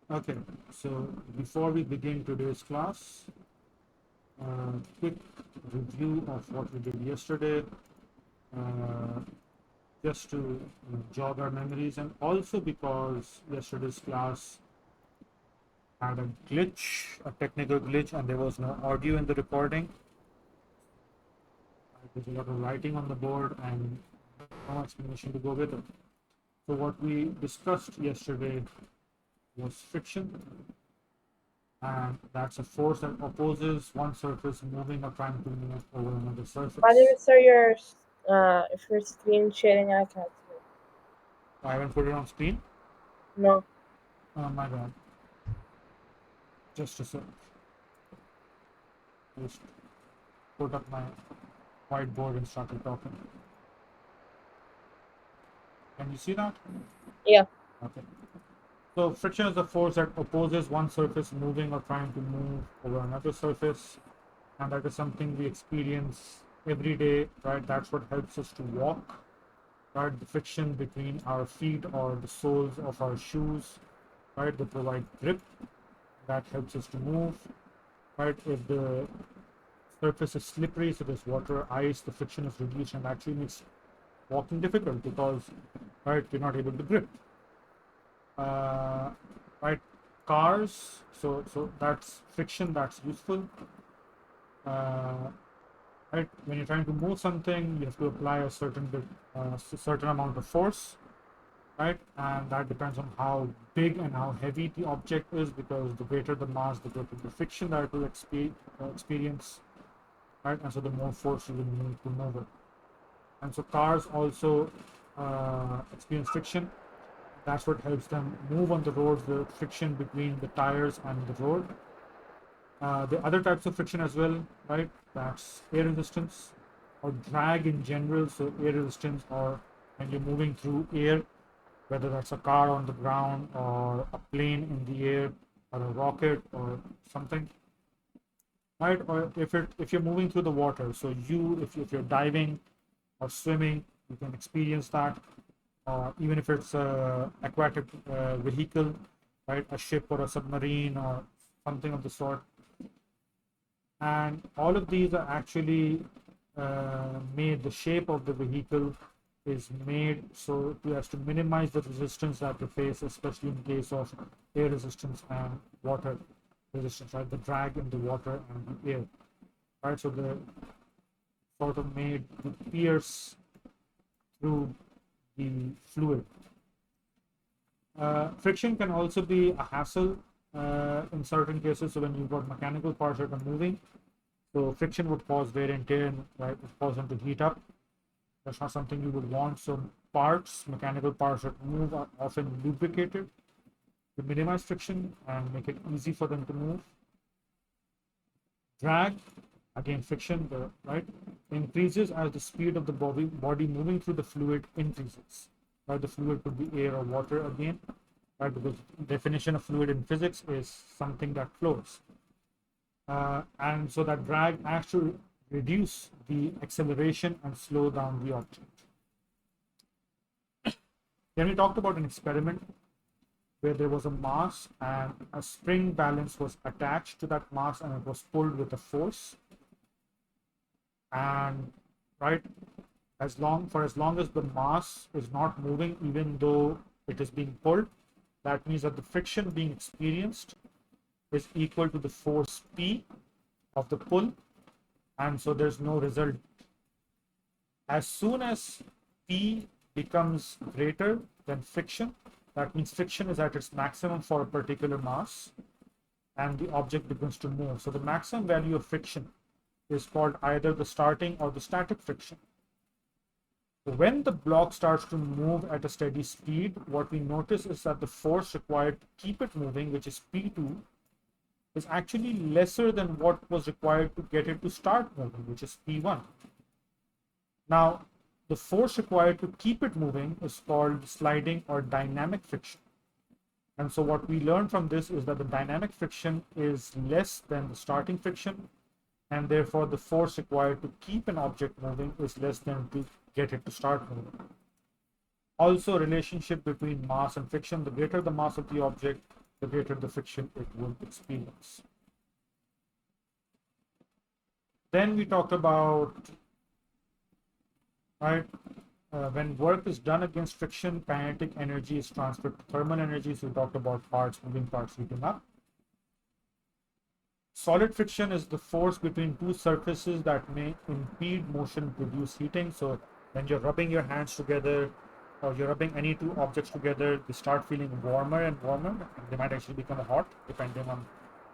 Okay, so before we begin today's class, quick review of what we did yesterday, uh, just to jog our memories, and also because yesterday's class had a glitch, a technical glitch, and there was no audio in the recording. There's a lot of writing on the board and no explanation to go with it. So what we discussed yesterday was friction, and that's a force that opposes one surface moving or trying to move over another Why did surface. you start your if you're screen sharing? I can't see it. I haven't put it on screen. No. Oh my god. Just a sec. Just put up my whiteboard and started talking. Can you see that? Yeah. Okay. So friction is a force that opposes one surface moving or trying to move over another surface. And that is something we experience every day, right? That's what helps us to walk, right? The friction between our feet or the soles of our shoes, right? They provide grip that helps us to move, right? If the surface is slippery, so there's water, ice, the friction is reduced and actually makes walking difficult because, right, you're not able to grip. Uh, right, cars, so that's friction, that's useful. Uh, right, when you're trying to move something, you have to apply a certain amount of force, right? And that depends on how big and how heavy the object is, because the greater the mass, the greater the friction that it will experience, right? And so the more force you will need to move it. And so cars also experience friction. That's what helps them move on the roads, the friction between the tires and the road. The other types of friction as well, right? That's air resistance or drag in general. So air resistance, or when you're moving through air, whether that's a car on the ground or a plane in the air or a rocket or something, right? Or if you're moving through the water, so if you're diving or swimming, you can experience that. Even if it's a aquatic vehicle, right? A ship or a submarine or something of the sort. And all of these are actually made, the shape of the vehicle is made so as to minimize the resistance that you face, especially in case of air resistance and water resistance, right? The drag in the water and the air, right? So they're sort of made to pierce through the fluid. Friction can also be a hassle in certain cases. So when you've got mechanical parts that are moving, so friction would cause wear and tear, and right, would cause them to heat up. That's not something you would want. So mechanical parts that move are often lubricated to minimize friction and make it easy for them to move. Drag, again friction, right, increases as the speed of the body moving through the fluid increases. Right, the fluid could be air or water again, right? Because definition of fluid in physics is something that flows. And so that drag actually reduce the acceleration and slow down the object. Then we talked about an experiment where there was a mass and a spring balance was attached to that mass and it was pulled with a force. And right, as long as the mass is not moving, even though it is being pulled, that means that the friction being experienced is equal to the force P of the pull, and so there's no result. As soon as P becomes greater than friction, that means friction is at its maximum for a particular mass and the object begins to move. So the maximum value of friction is called either the starting or the static friction. So when the block starts to move at a steady speed, what we notice is that the force required to keep it moving, which is P2, is actually lesser than what was required to get it to start moving, which is P1. Now, the force required to keep it moving is called sliding or dynamic friction. And so what we learn from this is that the dynamic friction is less than the starting friction, and therefore the force required to keep an object moving is less than to get it to start moving. Also, relationship between mass and friction, the greater the mass of the object, the greater the friction it will experience. Then we talked about, right, when work is done against friction, kinetic energy is transferred to thermal energy. So we talked about parts, moving parts heating up. Solid friction is the force between two surfaces that may impede motion, produce heating. So when you're rubbing your hands together or you're rubbing any two objects together, they start feeling warmer and warmer, and they might actually become hot depending on,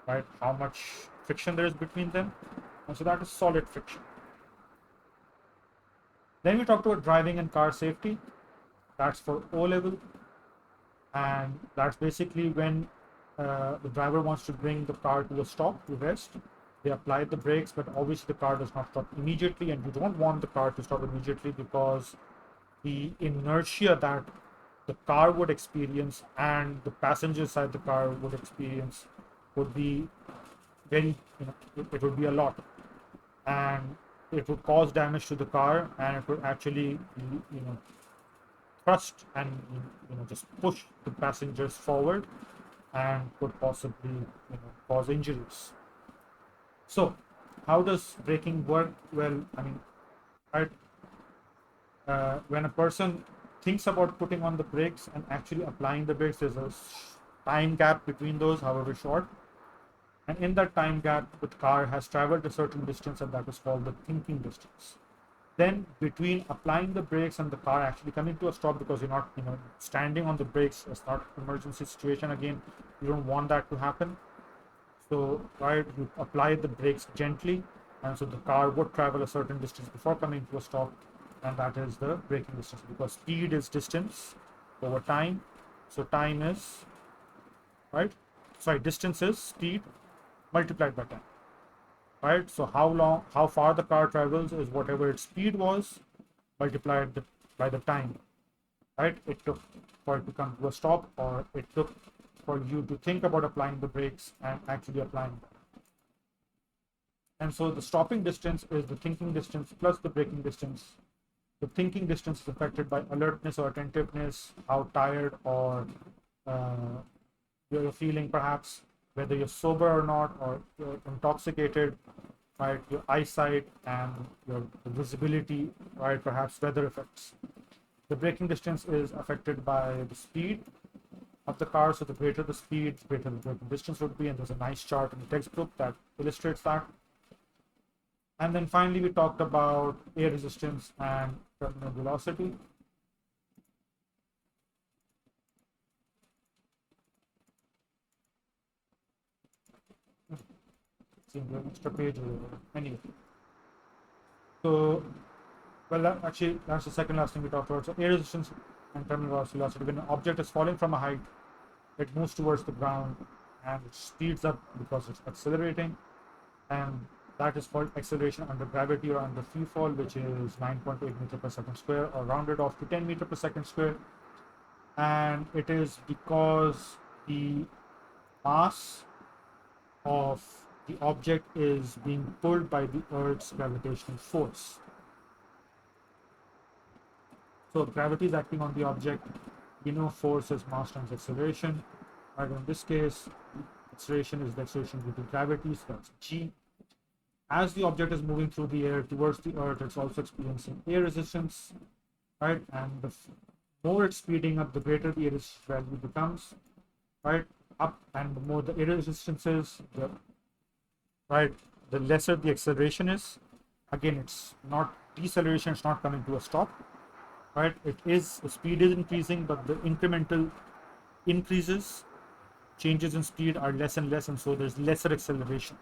right, how much friction there is between them. And so that is solid friction. Then we talked about driving and car safety. That's for O level. And that's basically when the driver wants to bring the car to a stop, to rest. They apply the brakes, but obviously the car does not stop immediately, and you don't want the car to stop immediately because the inertia that the car would experience and the passenger side the car would experience would be very, it would be a lot, and it would cause damage to the car, and it would actually, thrust and just push the passengers forward and could possibly cause injuries. So how does braking work? Well, I mean, right, when a person thinks about putting on the brakes and actually applying the brakes, there's a time gap between those, however short, and in that time gap the car has traveled a certain distance, and that is called the thinking distance. Then between applying the brakes and the car actually coming to a stop, because you're not standing on the brakes, it's not emergency situation, again you don't want that to happen. So right, you apply the brakes gently, and so the car would travel a certain distance before coming to a stop, and that is the braking distance, because speed is distance over time. So time is, right, sorry, distance is speed multiplied by time. Right, so how far the car travels is whatever its speed was multiplied by the time, right, it took for it to come to a stop, or it took for you to think about applying the brakes and actually applying them. And so the stopping distance is the thinking distance plus the braking distance. The thinking distance is affected by alertness or attentiveness, how tired or uh, you're feeling, perhaps whether you're sober or not, or you're intoxicated, right, your eyesight and your visibility, right, perhaps weather effects. The braking distance is affected by the speed of the car. So the greater the speed, the greater the braking distance would be, and there's a nice chart in the textbook that illustrates that. And then finally we talked about air resistance and terminal velocity. Seems an extra page over there. Anyway, so well, actually, that's the second last thing we talked about. So air resistance and terminal velocity. When an object is falling from a height, it moves towards the ground and it speeds up because it's accelerating, and that is called acceleration under gravity or under free fall, which is 9.8 meter per second square, or rounded off to 10 meter per second square. And it is because the mass of the object is being pulled by the Earth's gravitational force. So gravity is acting on the object. Force is mass times acceleration. Right, in this case, acceleration is the acceleration due to gravity, so that's g. As the object is moving through the air towards the Earth, it's also experiencing air resistance, right? And the more it's speeding up, the greater the air resistance value becomes, right? Up, and the more the air resistance is, right, the lesser the acceleration is. Again, it's not deceleration; it's not coming to a stop, right? It is, the speed is increasing, but the incremental increases, changes in speed are less and less, and so there's lesser acceleration,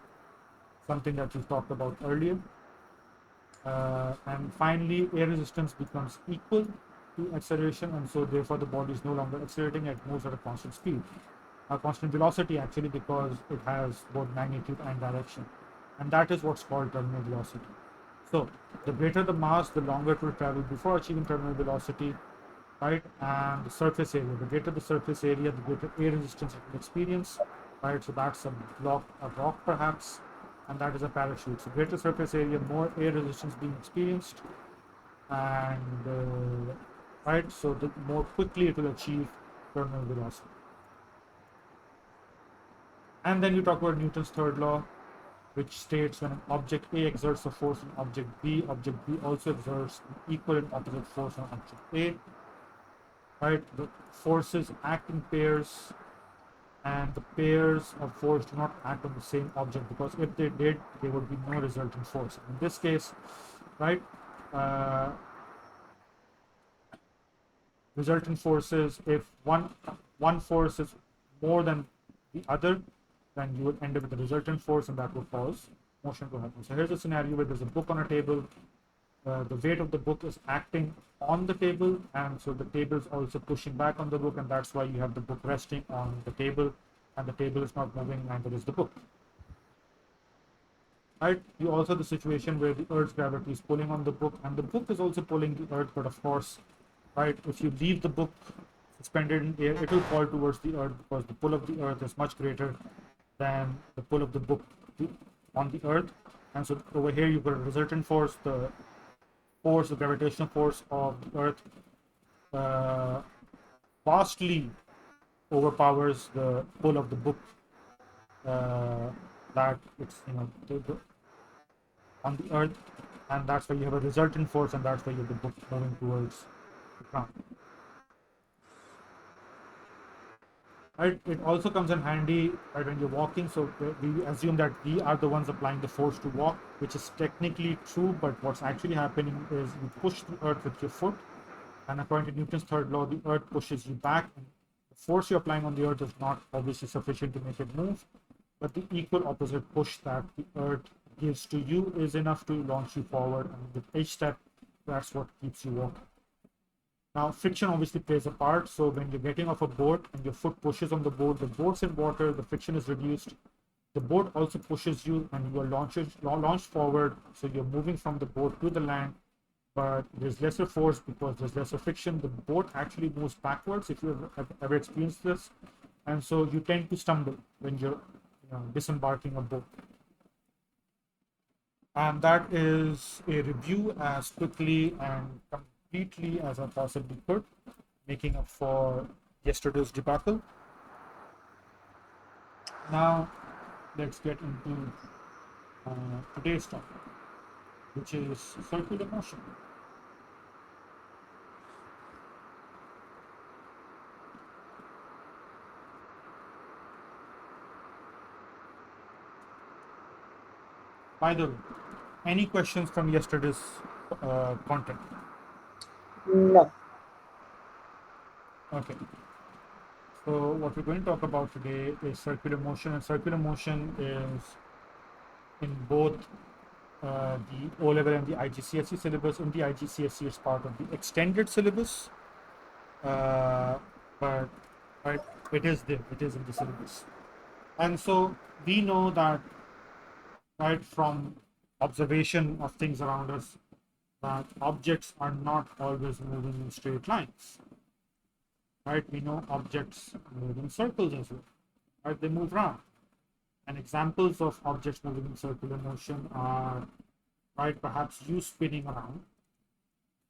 something that we talked about earlier. And finally, air resistance becomes equal to acceleration, and so therefore the body is no longer accelerating, it moves at a constant speed, a constant velocity actually, because it has both magnitude and direction, and that is what's called terminal velocity. So the greater the mass, the longer it will travel before achieving terminal velocity, right? And the surface area, the greater the surface area, the greater air resistance it will experience, right? So that's a rock perhaps, and that is a parachute. So greater surface area, more air resistance being experienced, and right, so the more quickly it will achieve terminal velocity. And then you talk about Newton's third law, which states when an object A exerts a force on object B also exerts an equal and opposite force on object A. Right? The forces act in pairs, and the pairs of force do not act on the same object, because if they did, there would be no resultant force. In this case, right, uh, resultant forces, if one force is more than the other, then you would end up with the resultant force, and that would cause motion to happen. So here's a scenario where there's a book on a table. The weight of the book is acting on the table, and so the table is also pushing back on the book, and that's why you have the book resting on the table, and the table is not moving, neither is the book. Right? You also have the situation where the Earth's gravity is pulling on the book, and the book is also pulling the Earth, but of course, right, if you leave the book suspended in air, it will fall towards the Earth, because the pull of the Earth is much greater than the pull of the book on the Earth. And so over here you've got a resultant force, the gravitational force of the Earth vastly overpowers the pull of the book, that it's on the Earth, and that's why you have a resultant force, and that's why you have the book moving towards the ground. Right? It also comes in handy, right, when you're walking. So we assume that we are the ones applying the force to walk, which is technically true, but what's actually happening is you push the Earth with your foot, and according to Newton's third law, the Earth pushes you back, and the force you're applying on the Earth is not obviously sufficient to make it move, but the equal opposite push that the Earth gives to you is enough to launch you forward, and with each step, that's what keeps you walking. Now, friction obviously plays a part. So when you're getting off a boat and your foot pushes on the boat's in water, the friction is reduced. The boat also pushes you, and you are launched forward. So you're moving from the boat to the land, but there's lesser force because there's lesser friction. The boat actually moves backwards, if you have ever experienced this. And so you tend to stumble when you're disembarking a boat. And that is a review as quickly and completely as I possibly could, making up for yesterday's debacle. Now, let's get into today's topic, which is circular motion. By the way, any questions from yesterday's content? No. Okay. So what we're going to talk about today is circular motion, and circular motion is in both the O Level and the IGCSE syllabus. In the IGCSE, it's part of the extended syllabus, but right, it is there. It is in the syllabus, and so we know that, right, from observation of things around us, that objects are not always moving in straight lines. Right? We know objects move in circles as well. Right? They move around. And examples of objects moving in circular motion are, right, perhaps you spinning around,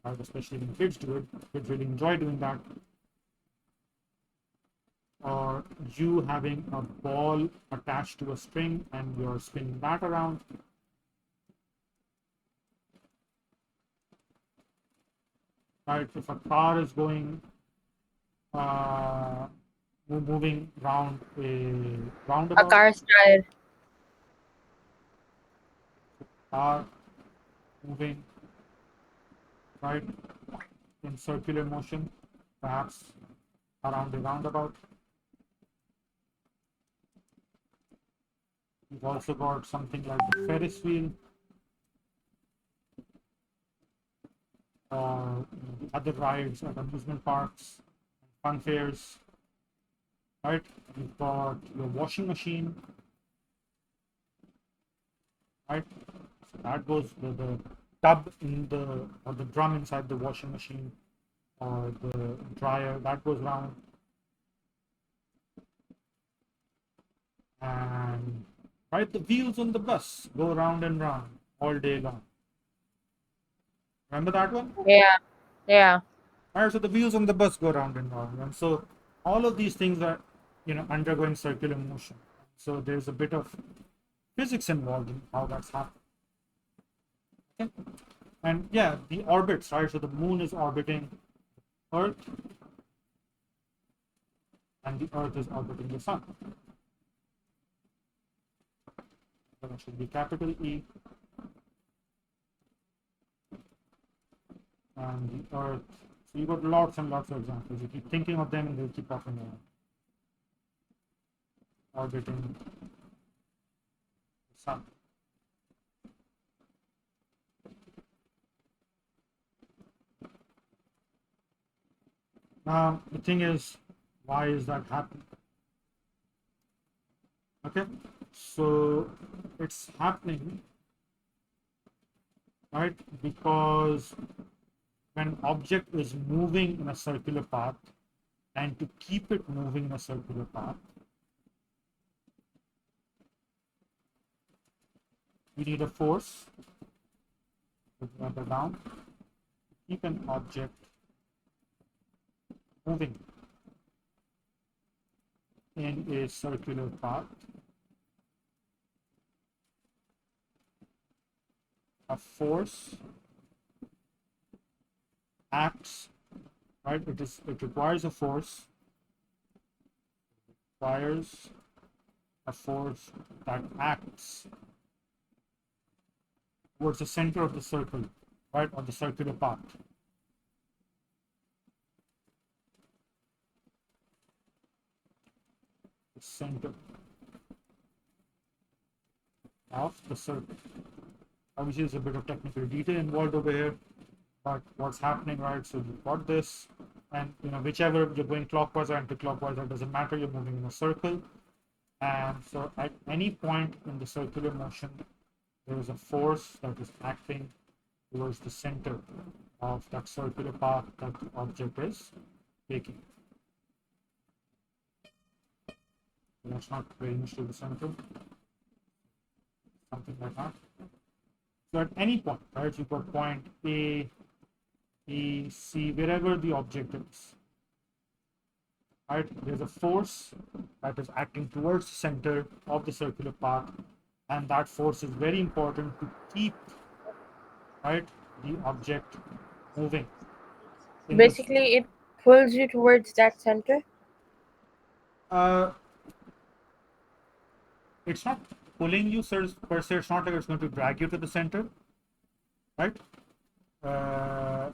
right, especially when kids do it. Kids really enjoy doing that. Or you having a ball attached to a string and you're spinning that around. Right? If a car is going moving round a roundabout, A car's tire. are moving, right, in circular motion, perhaps around a roundabout. You've also got something like the Ferris wheel, or the other rides at amusement parks, fun fairs, right? You've got your washing machine, right? So that goes the tub in the, or the drum inside the washing machine, or the dryer, that goes round. And right, the wheels on the bus go round and round all day long. Remember that one? Yeah. Yeah. All right, so the wheels on the bus go round and round, and so all of these things are undergoing circular motion. So there's a bit of physics involved in how that's happening. Okay? And yeah, the orbits, right? So the moon is orbiting Earth, and the Earth is orbiting the sun. So it should be capital E, and the Earth. So you got lots and lots of examples. You keep thinking of them, and they'll keep popping around. Orbiting the sun. Now the thing is, why is that happening? Okay, so it's happening, right, because when object is moving in a circular path, and to keep it moving in a circular path, we need a force, put that down, to keep an object moving in a circular path. A force acts, right? It requires a force, that acts towards the center of the circle, right, or the circular path. The center of the circle. Obviously, there's a bit of technical detail involved over here, but what's happening, right? So you've got this, and whichever you're going clockwise or anti-clockwise, that doesn't matter. You're moving in a circle, and so at any point in the circular motion, there is a force that is acting towards the center of that circular path that the object is taking. That's not very much to the center, something like that. So at any point, right, you've got point A, B, C, wherever the object is, right, there's a force that is acting towards the center of the circular path, and that force is very important to keep, right, the object moving. Basically, it pulls you towards that center. Uh, it's not pulling you per se. It's not like it's going to drag you to the center, right? Uh,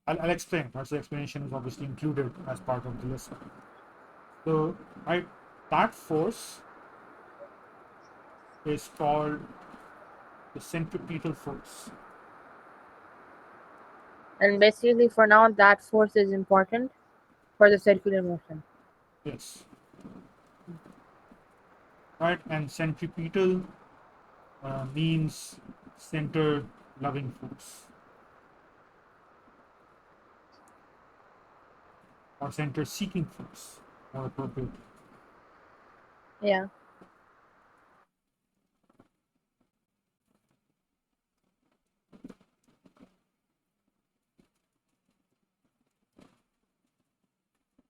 I'll explain. Right? So the explanation is obviously included as part of the lesson. So, right, that force is called the centripetal force. And basically, for now, that force is important for the circular motion. Yes. Right, and centripetal means center loving force, or center seeking force, more appropriate. Yeah.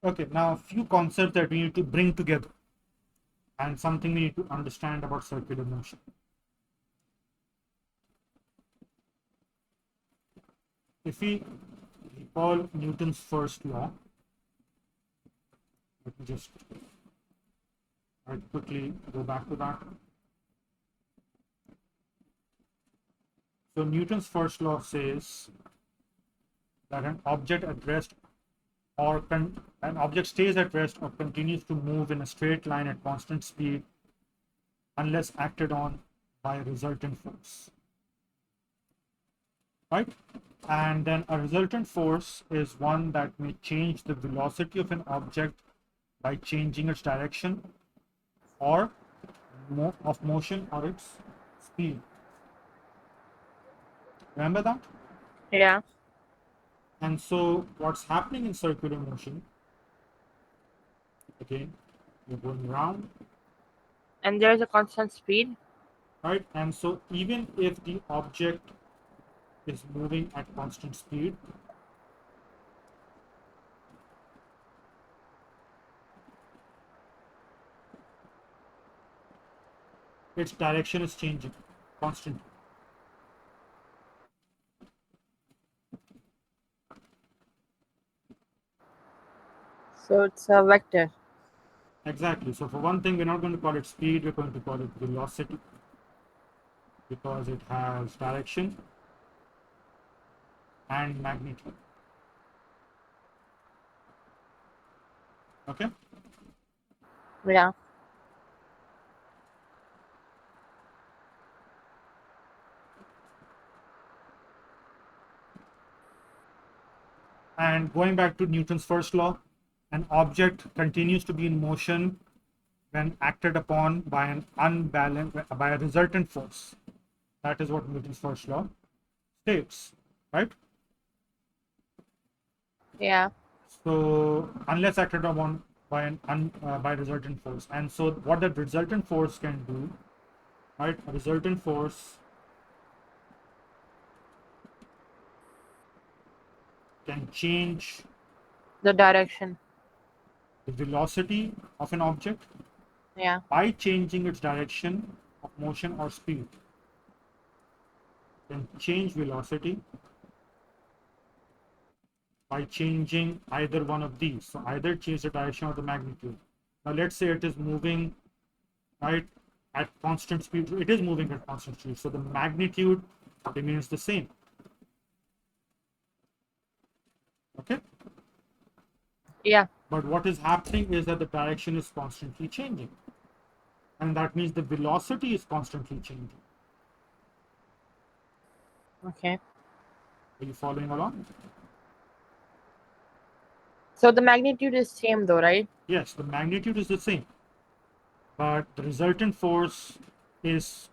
Okay, now a few concepts that we need to bring together, and something we need to understand about circular motion. If we recall Newton's first law, let me just quickly go back to that. So Newton's first law says that an object at rest an object stays at rest or continues to move in a straight line at constant speed unless acted on by a resultant force. Right? And then a resultant force is one that may change the velocity of an object by changing its direction or of motion or its speed. Remember that? Yeah. And so what's happening in circular motion, again, you're going around, And there's a constant speed. right? And so even if the object is moving at constant speed, its direction is changing constantly. So it's a vector. Exactly. So for one thing, we're not going to call it speed, we're going to call it velocity because it has direction and magnitude. Okay. Yeah. And going back to Newton's first law, an object continues to be in motion when acted upon by an unbalanced by a resultant force. That is what Newton's first law states, right? Yeah. So unless acted upon by by resultant force, and so what that resultant force can do, right? A resultant force can change The direction. the velocity of an object Yeah. by changing its direction of motion or speed. Can change velocity by changing either one of these. So either change the direction or the magnitude. Now let's say it is moving right at constant speed. It is moving at constant speed. So the magnitude remains the same. Okay. Yeah. But what is happening is that the direction is constantly changing. And that means the velocity is constantly changing. Okay. Are you following along? So the magnitude is same though, right? Yes, the magnitude is the same. But the resultant force is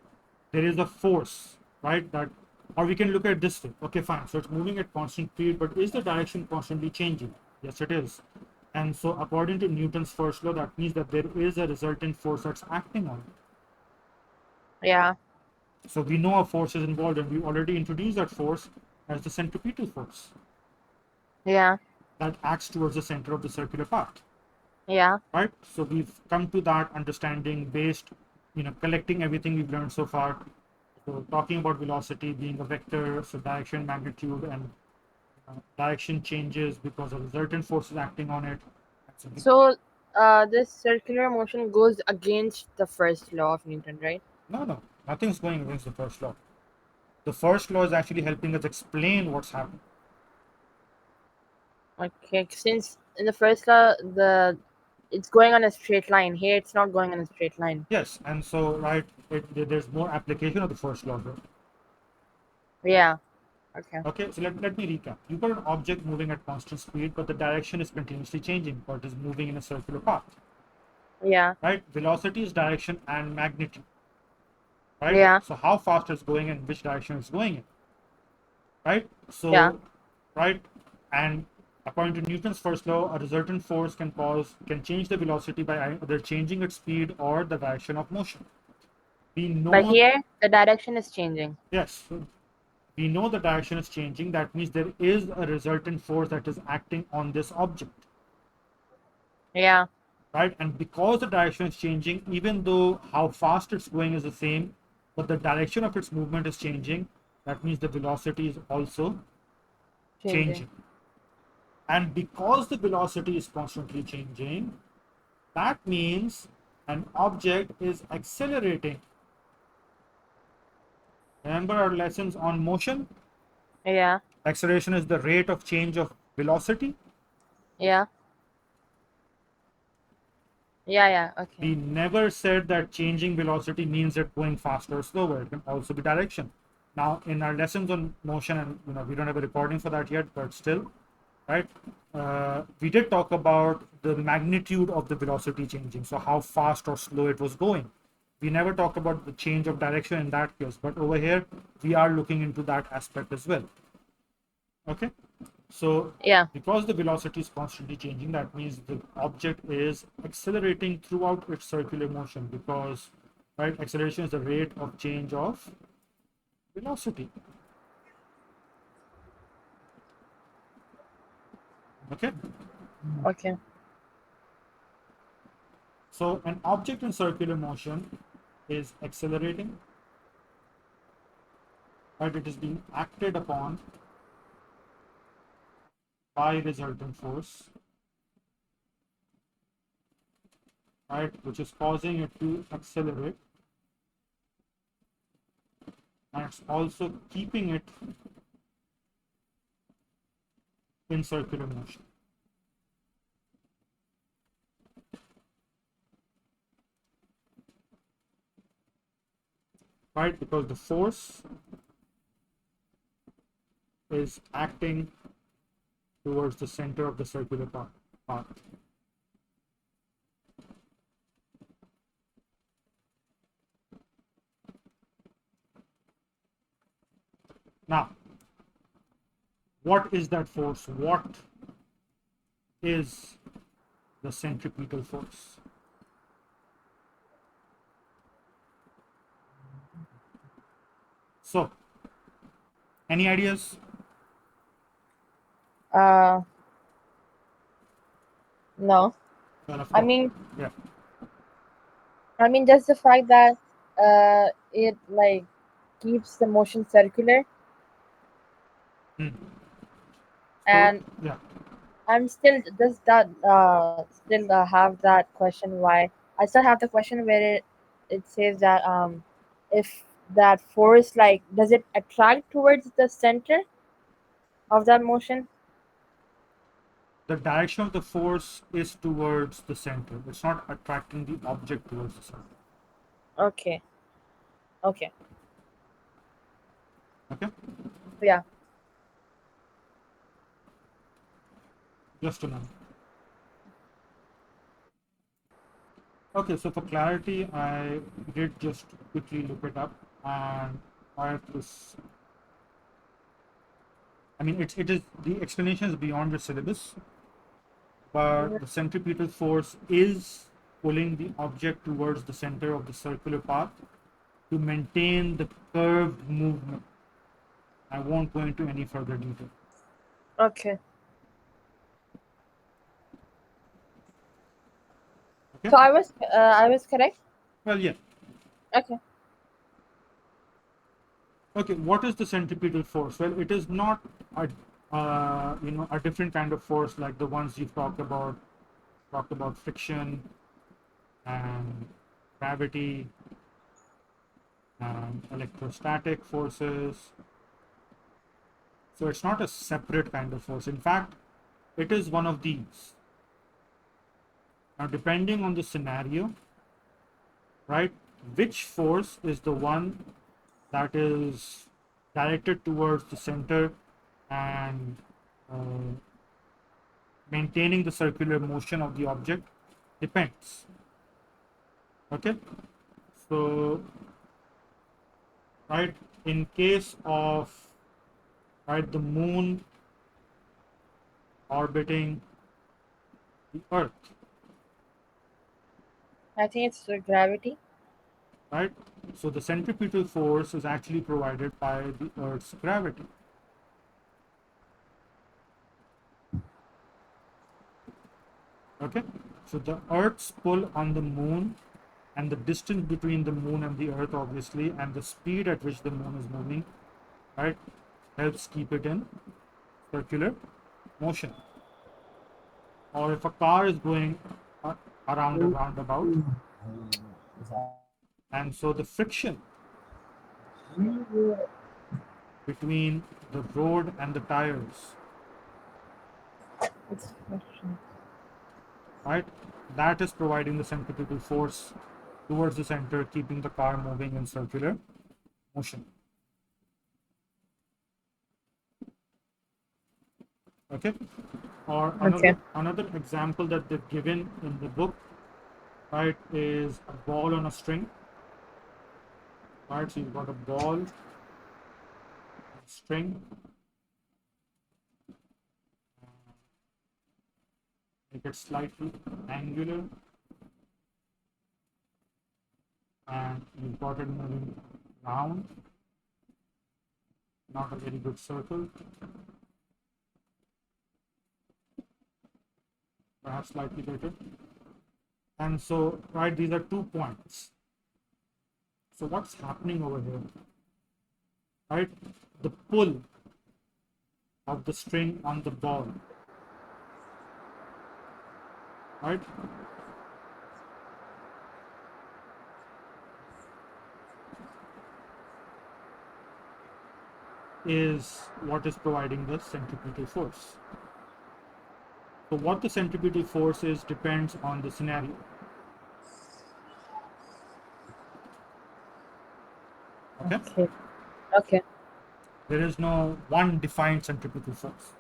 there is a force, right? That or we can look at this way. Okay, fine. So it's moving at constant speed, but is the direction constantly changing? Yes, it is. And so according to Newton's first law, that means that there is a resultant force that's acting on it. Yeah. So we know a force is involved, and we already introduced that force as the centripetal force Yeah. that acts towards the center of the circular path. Yeah. Right? So we've come to that understanding based, collecting everything we've learned so far. So talking about velocity being a vector, so direction, magnitude, and direction changes because of certain forces acting on it. So this circular motion goes against the first law of Newton, right? No, nothing's going against the first law. The first law is actually helping us explain what's happening. Okay. Since in the first law it's going on a straight line. Here it's not going on a straight line. Yes, and so right, there's more application of the first law here. Yeah. Okay. Okay, so let me recap. You've got an object moving at constant speed, but the direction is continuously changing, or it is moving in a circular path. Yeah. Right? Velocity is direction and magnitude. Right? Yeah. So how fast it's going and which direction it's going in. Right? Yeah. So, right, and according to Newton's first law, a resultant force can change the velocity by either changing its speed or the direction of motion. We But know, here the direction is changing. yes, we know the direction is changing. That means there is a resultant force that is acting on this object. Yeah. Right? And because the direction is changing, even though how fast it's going is the same, but the direction of its movement is changing, that means the velocity is also Changing. changing. And because the velocity is constantly changing, that means an object is accelerating. Remember our lessons on motion? Yeah. Acceleration is the rate of change of velocity. Yeah. Yeah. Yeah. Okay. We never said that changing velocity means that going faster or slower. It can also be direction. Now, in our lessons on motion, and we don't have a recording for that yet, but still, right? We did talk about the magnitude of the velocity changing, so how fast or slow it was going. We never talked about the change of direction in that case, but over here we are looking into that aspect as well. Okay, so Yeah. because the velocity is constantly changing, that means the object is accelerating throughout its circular motion because, right, acceleration is the rate of change of velocity. Okay, Okay. so an object in circular motion is accelerating, right? It is being acted upon by resultant force, right, which is causing it to accelerate, and it's also keeping it in circular motion. Right, because the force is acting towards the center of the circular path. Now, what is that force? What is the centripetal force? So, any ideas? Uh, no. Well, of I course. mean, Yeah. just the fact that it like keeps the motion circular, Hmm. So, and yeah. I'm still does that still have that question why I still have the question where it says that if that force like does it attract towards the center of that motion? The direction of the force is towards the center. It's not attracting the object towards the center. Okay. Okay. Okay. Yeah. Just a minute. Okay, so for clarity, I did just quickly look it up, and I have this. I mean, it is the explanation is beyond the syllabus, but Mhm. the centripetal force is pulling the object towards the center of the circular path to maintain the curved movement. I won't go into any further detail. Okay. Okay. So I was correct. Well, yeah. Okay. Okay. What is the centripetal force? Well, it is not a a different kind of force like the ones you've talked about friction and gravity and electrostatic forces. So it's not a separate kind of force. In fact, it is one of these. Now, depending on the scenario, right, which force is the one that is directed towards the center and uh, maintaining the circular motion of the object depends. Okay, so right, in case of right the moon orbiting the earth, I think it's the gravity. right, so the centripetal force is actually provided by the earth's gravity. Okay, so the earth's pull on the moon and the distance between the moon and the earth obviously and the speed at which the moon is moving, right, helps keep it in circular motion. Or if a car is going around a roundabout, and so the friction between the road and the tires, It's right, that is providing the centripetal force towards the center, keeping the car moving in circular motion. Okay, or okay. another example that they've given in the book, right, is a ball on a string. Right, so you've got a ball, a string, make it slightly angular, and you've got it moving round, not a very good circle, perhaps slightly better. And so, right, these are 2 points. So what's happening over here? Right? The pull of the string on the ball. Right? Is what is providing the centripetal force. So what the centripetal force is depends on the scenario. Okay? Okay. Okay. There is no one defined centripetal force.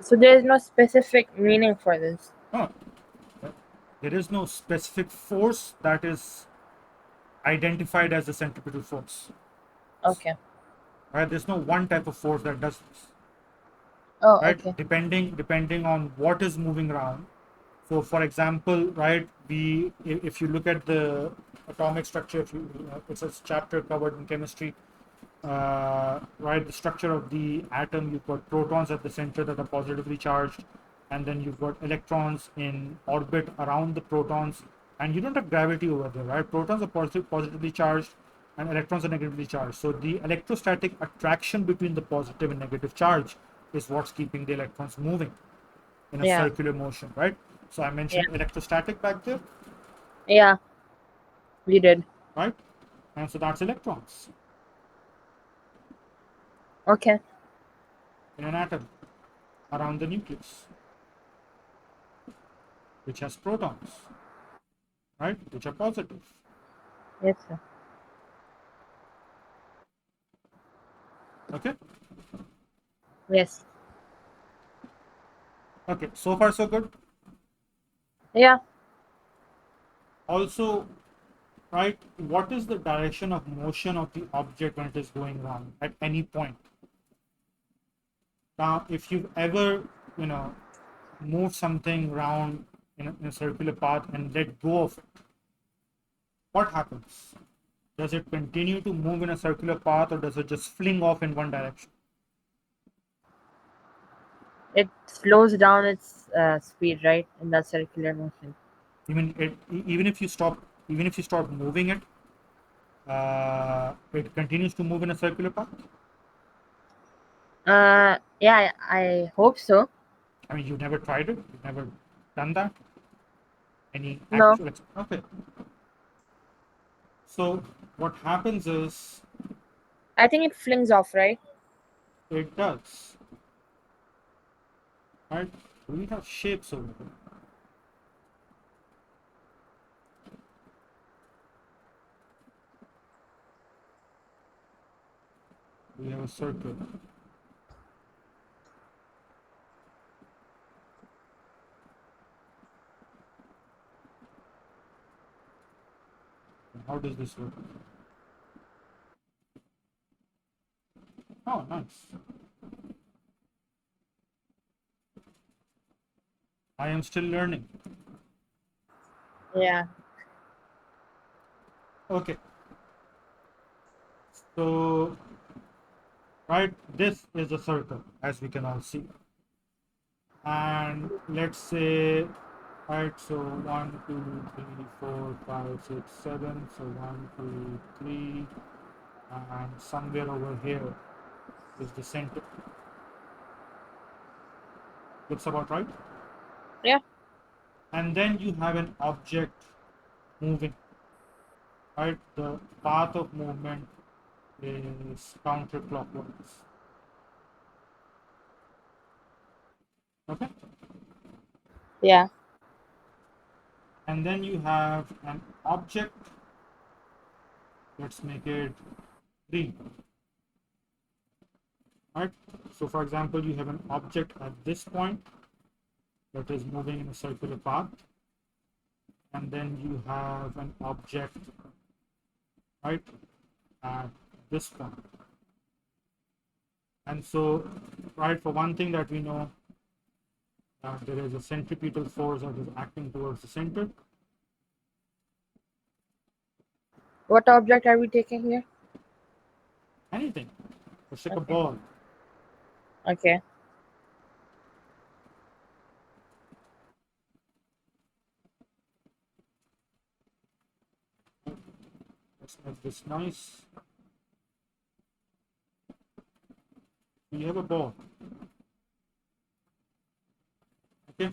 So there is no specific meaning for this. No. There is no specific force that is identified as the centripetal force. Okay. Right? There's no one type of force that does this. Oh, Right? okay. Depending on what is moving around. So, for example, right, if you look at the atomic structure, if you, it's a chapter covered in chemistry, right, the structure of the atom, you've got protons at the center that are positively charged, and then you've got electrons in orbit around the protons, and you don't have gravity over there, right? Protons are positively charged, and electrons are negatively charged. So the electrostatic attraction between the positive and negative charge is what's keeping the electrons moving in a Yeah. circular motion, right? So I Yeah. mentioned electrostatic back there, Yeah. We did. right? And so that's electrons Okay. in an atom around the nucleus, which has protons, right? Which are positive. Yes, sir. Okay. Yes. Okay. So far, so good. Yeah. Also, right, what is the direction of motion of the object when it is going around at any point? Now, if you've ever, you know, moved something around in a circular path and let go of it, what happens? Does it continue to move in a circular path or does it just fling off in one direction? It slows down its speed, right, in that circular motion. Even if you stop, even if you stop moving it, it continues to move in a circular path. Yeah, I hope so. I mean, you've never tried it, you've never done that. Any No. actual? Okay. So what happens is I think it flings off, right? it does, right? We have shapes over here. We have a circle. How does this work? Oh, nice. I am still learning. Yeah. Okay. So, right, this is a circle, as we can all see. And let's say, right, so 1, 2, 3, 4, 5, 6, 7. So 1, 2, 3, and somewhere over here is the center. Looks about right. Yeah. And then you have an object moving, right? The path of movement is counterclockwise. Okay. Yeah. And then you have an object. Let's make it green. Right. So for example, you have an object at this point that is moving in a circular path, and then you have an object right at this point. And so, right, for one thing that we know that there is a centripetal force that is acting towards the center. What object are we taking here? Anything. It's like a Okay. ball. Okay. Let's make this nice. We have a ball. Okay,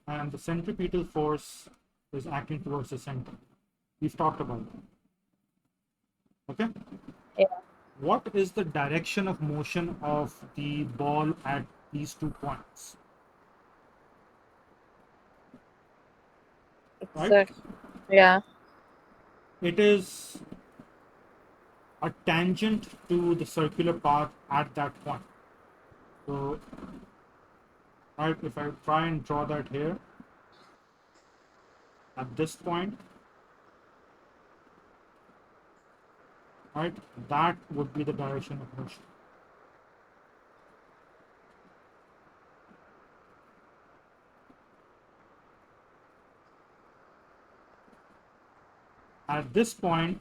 and the centripetal force is acting towards the center. We've talked about it. Okay, Yeah. what is the direction of motion of the ball at these 2 points? Right, So, yeah. it is a tangent to the circular path at that point. So, right, if I try and draw that here at this point, right, that would be the direction of motion. At this point,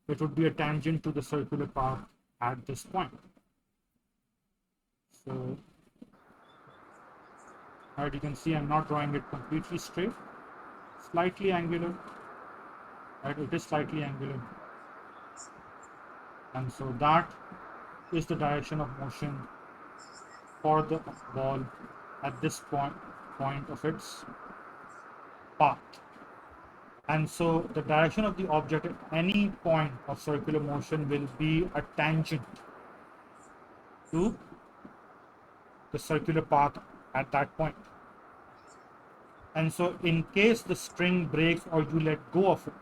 it would be a tangent to the circular path at this point. So, right, you can see I'm not drawing it completely straight, slightly angular, right, it is slightly angular. And so that is the direction of motion for the ball at this point of its path. And so the direction of the object at any point of circular motion will be a tangent to the circular path at that point. And so in case the string breaks or you let go of it,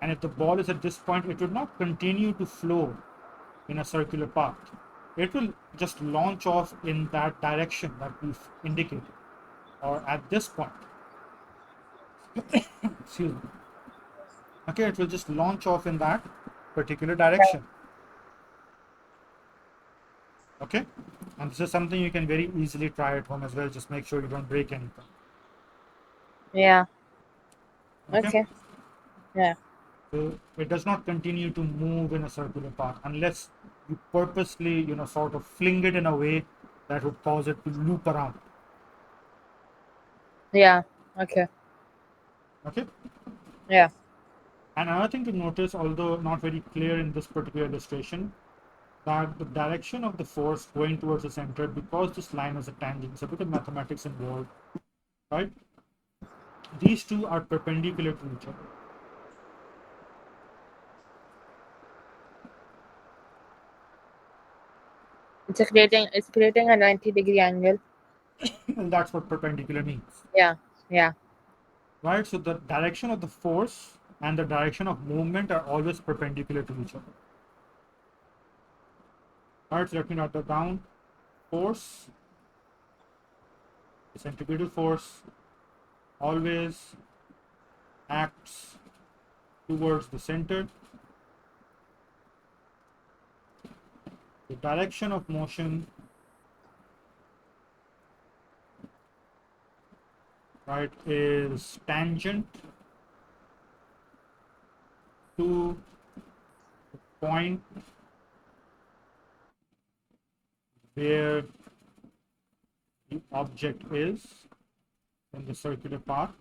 and if the ball is at this point, it will not continue to flow in a circular path. It will just launch off in that direction that we've indicated, or at this point. Excuse me. Okay, it will just launch off in that particular direction. Okay, and this is something you can very easily try at home as well. Just make sure you don't break anything. Yeah. Okay, Okay. Yeah. so it does not continue to move in a circular path unless you purposely, sort of fling it in a way that would cause it to loop around. Yeah. Okay. Okay, Yeah. and another thing to notice, although not very clear in this particular illustration, that the direction of the force going towards the center, because this line is a tangent, it's a bit of mathematics involved, right? These two are perpendicular to each other. It's creating a 90-degree angle. And that's what perpendicular means, Yeah. Yeah. right? So the direction of the force and the direction of movement are always perpendicular to each other. All right, so let me write that down. Force, the centripetal force, always acts towards the center. The direction of motion, right, is tangent to the point where the object is in the circular path.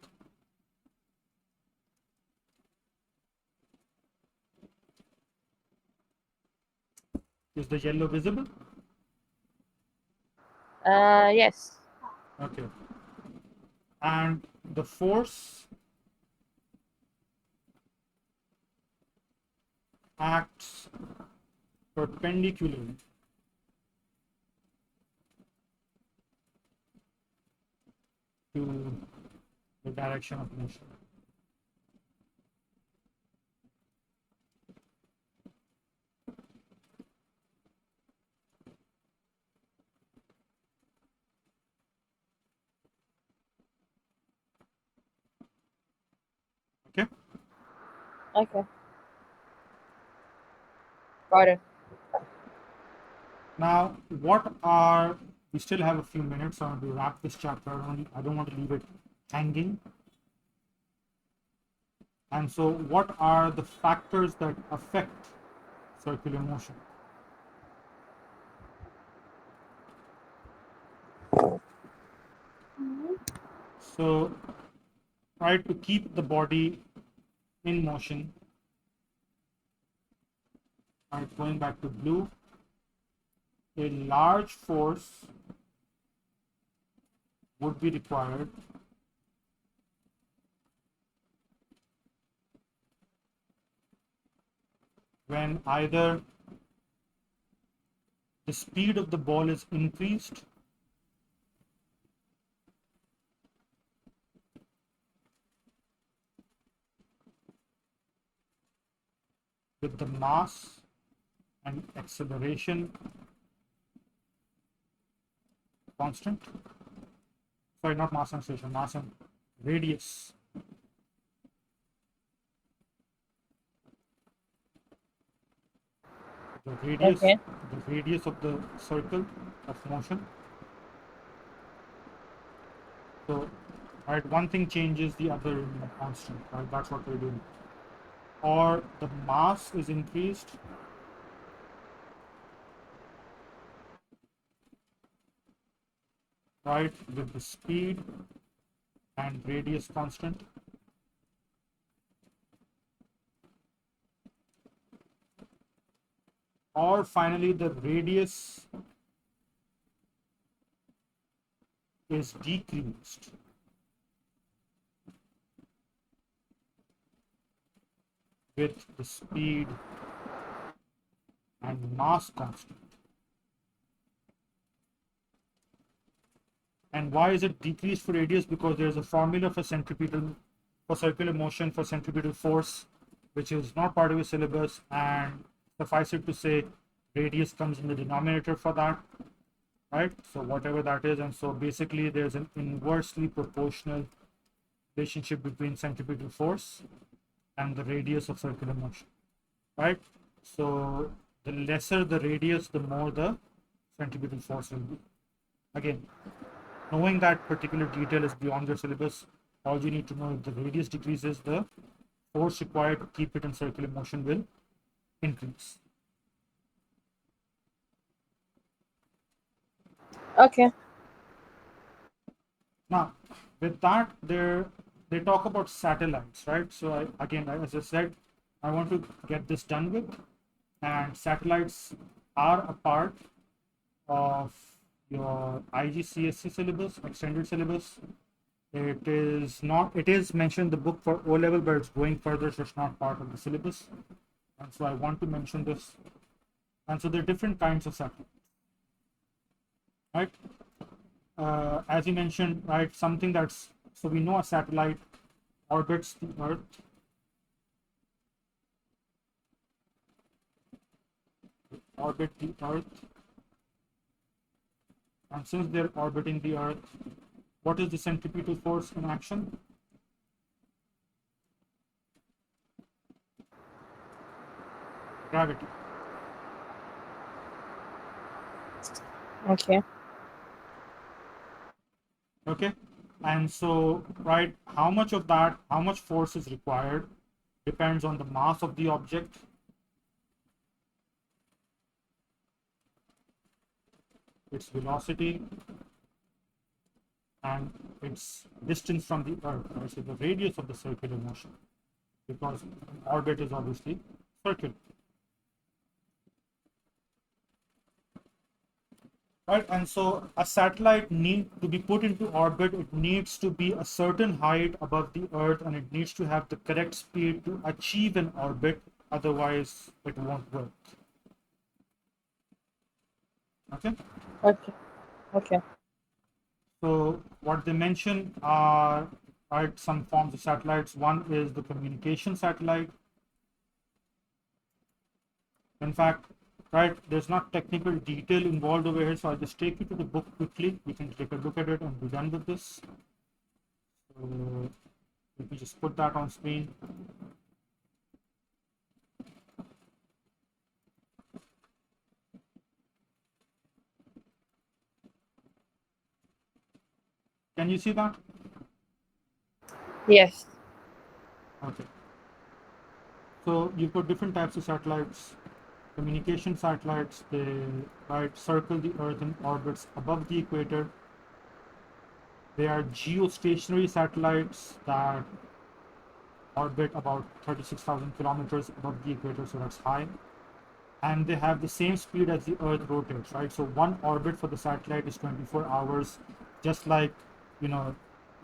Is the yellow visible? Yes. Okay. And the force acts perpendicularly to the direction of motion. Okay. Okay. Got it. Now, we still have a few minutes on to wrap this chapter. I don't want to leave it hanging. And so, what are the factors that affect circular motion? So, try to keep the body in motion. Right, going back to blue, a large force would be required when either the speed of the ball is increased with the mass and acceleration constant. Sorry, not mass and acceleration, mass and radius. The radius, Okay. the radius of the circle of motion. So, right, one thing changes, the other remains constant. Right, that's what we're doing. Or the mass is increased right with the speed and radius constant. Or finally, the radius is decreased with the speed and mass constant. And why is it decreased for radius? Because there's a formula for centripetal, for circular motion, for centripetal force, which is not part of your syllabus. And suffice it to say, radius comes in the denominator for that, right? So whatever that is, and so basically there's an inversely proportional relationship between centripetal force and the radius of circular motion, right? So the lesser the radius, the more the centripetal force will be. Again, knowing that particular detail is beyond your syllabus, all you need to know, if the radius decreases, the force required to keep it in circular motion will increase. Okay. Now, with that, they talk about satellites, right? So again, as I said, I want to get this done with, and satellites are a part of your IGCSE syllabus, extended syllabus. It is not. It is mentioned in the book for O level, but it's going further, so it's not part of the syllabus. And so I want to mention this. And so there are different kinds of satellites, right? As you mentioned, right, something that's, so we know a satellite orbits the Earth, and since they're orbiting the Earth, what is the centripetal force in action? Gravity. Okay. Okay, and so, right, how much of that, how much force is required depends on the mass of the object, its velocity, and its distance from the Earth, right? So the radius of the circular motion, because an orbit is obviously circular. Right, and so a satellite need to be put into orbit, it needs to be a certain height above the Earth, and it needs to have the correct speed to achieve an orbit, otherwise it won't work. Okay, Okay. Okay. so what they mention are, right, some forms of satellites. One is the communication satellite. In fact, right, there's not technical detail involved over here, so I'll just take you to the book quickly. We can take a look at it and be done with this. So let me just put that on screen. Can you see that? Yes. Okay. So you've got different types of satellites. Communication satellites, they, right, circle the Earth in orbits above the equator. They are geostationary satellites that orbit about 36,000 kilometers above the equator, so that's high. and they have the same speed as the Earth rotates, right? So one orbit for the satellite is 24 hours, just like, you know,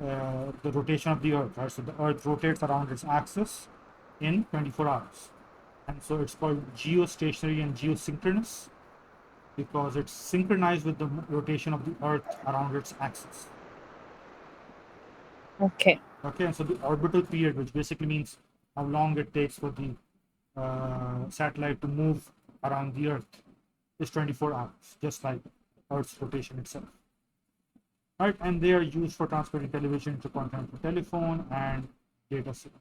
the rotation of the Earth, right? So the Earth rotates around its axis in 24 hours. And so it's called geostationary and geosynchronous because it's synchronized with the rotation of the Earth around its axis. Okay. Okay, and so the orbital period, which basically means how long it takes for the satellite to move around the Earth, is 24 hours, just like Earth's rotation itself. Right, and they are used for transmitting television, intercontinental telephone, and data signal.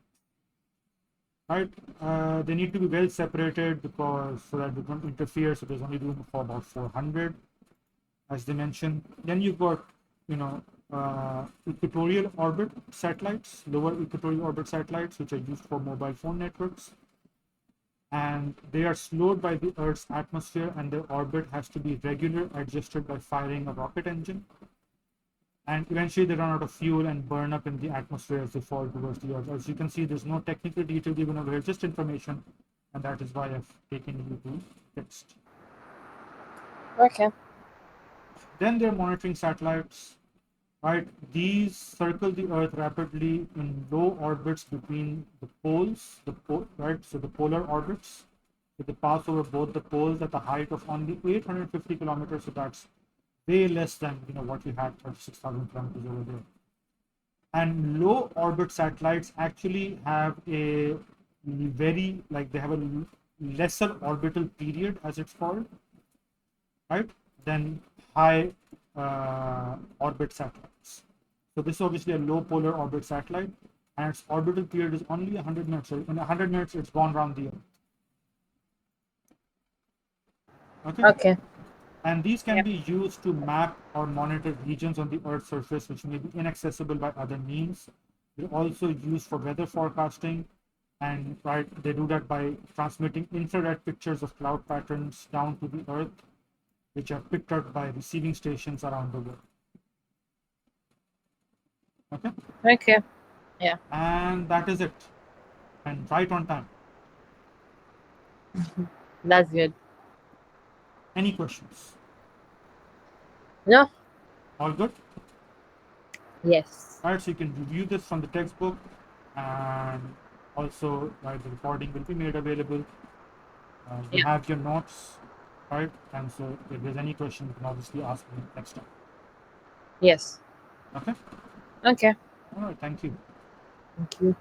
Right, they need to be well separated because so that they don't interfere. So there's only room for about 400, as they mentioned. Then you've got, you know, equatorial orbit satellites, lower equatorial orbit satellites, which are used for mobile phone networks. And they are slowed by the Earth's atmosphere, and their orbit has to be regular, adjusted by firing a rocket engine. And eventually they run out of fuel and burn up in the atmosphere as they fall towards the Earth. As you can see, there's no technical detail given over here, just information, and that is why I've taken you to text. Okay. Then they're monitoring satellites, right? These circle the Earth rapidly in low orbits between the poles, right? So the polar orbits. So they pass over both the poles at a height of only 850 kilometers. So that's way less than what we had, 36,000 kilometers over there. And low orbit satellites actually have a very they have a lesser orbital period, as it's called, right, than high orbit satellites. So this is obviously a low polar orbit satellite, and its orbital period is only 100 minutes. So in 100 minutes, it's gone around the Earth. Okay. Okay. And these can Yep. be used to map or monitor regions on the Earth's surface which may be inaccessible by other means. They're also used for weather forecasting, and right, they do that by transmitting infrared pictures of cloud patterns down to the Earth, which are picked up by receiving stations around the world. Okay, Okay. Yeah. and that is it, and right on time. That's good. Any questions? No. All good? Yes. All right, so you can review this from the textbook, and also the recording will be made available. You Yeah. have your notes, right? And so if there's any question, you can obviously ask me next time. Yes. Okay? Okay. All right, thank you. Thank you.